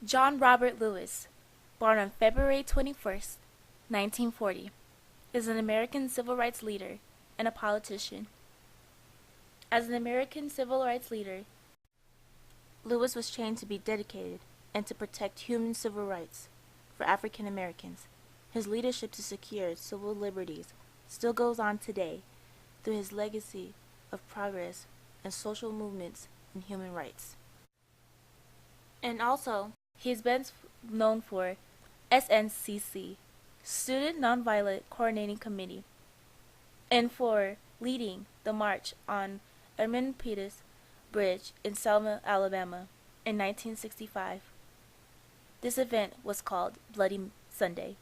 John Robert Lewis, born on February 21st, 1940, is an American civil rights leader and a politician. As an American civil rights leader, Lewis was trained to be dedicated and to protect human civil rights for African Americans. His leadership to secure civil liberties still goes on today through his legacy of progress and social movements and human rights. And also, he is best known for SNCC, Student Nonviolent Coordinating Committee, and for leading the march on Edmund Pettus Bridge in Selma, Alabama in 1965. This event was called Bloody Sunday.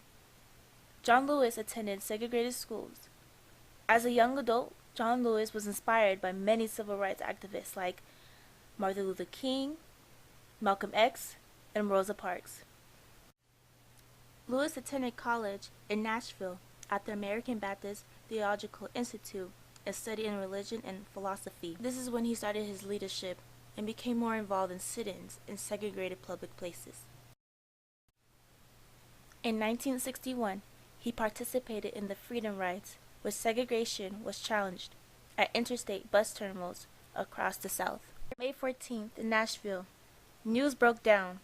John Lewis attended segregated schools. As a young adult, John Lewis was inspired by many civil rights activists like Martin Luther King, Malcolm X, and Rosa Parks. Lewis attended college in Nashville at the American Baptist Theological Institute and studied in religion and philosophy. This is when he started his leadership and became more involved in sit-ins in segregated public places. In 1961, he participated in the Freedom Rides, where segregation was challenged at interstate bus terminals across the South. May 14th in Nashville, news broke down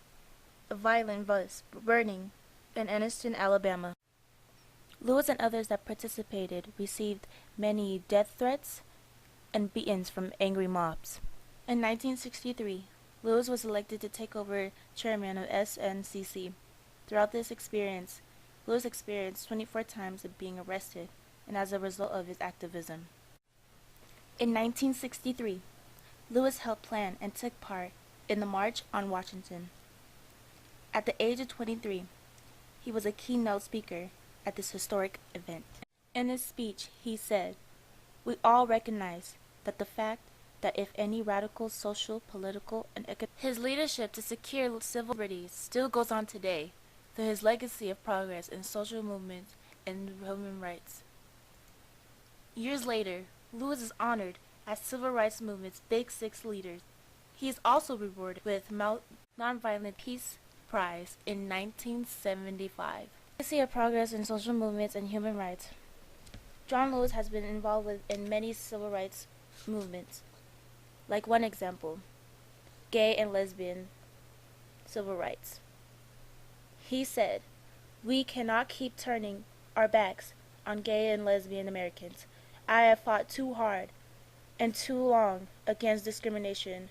a violent bus burning in Anniston, Alabama. Lewis and others that participated received many death threats and beatings from angry mobs. In 1963, Lewis was elected to take over chairman of SNCC. Throughout this experience, Lewis experienced 24 times of being arrested, and as a result of his activism. In 1963, Lewis helped plan and took part in the March on Washington. At the age of 23, he was a keynote speaker at this historic event. In his speech, he said, "We all recognize that the fact that if any radical social, political, and economic..." His leadership to secure civil liberties still goes on today through his legacy of progress in social movements and human rights. Years later, Lewis is honored as civil rights movement's Big Six leaders. He is also rewarded with Nonviolent Peace Prize in 1975. Legacy of progress in social movements and human rights. John Lewis has been involved in many civil rights movements. Like one example, gay and lesbian civil rights. He said, "We cannot keep turning our backs on gay and lesbian Americans. I have fought too hard and too long against discrimination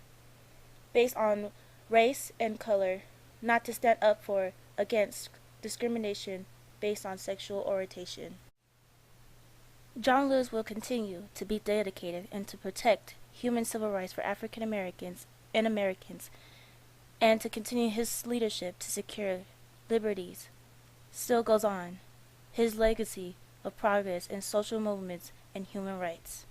based on race and color, not to stand up for against discrimination based on sexual orientation." John Lewis will continue to be dedicated and to protect human civil rights for African Americans and Americans, and to continue his leadership to secure liberties still goes on. His legacy of progress in social movements and human rights.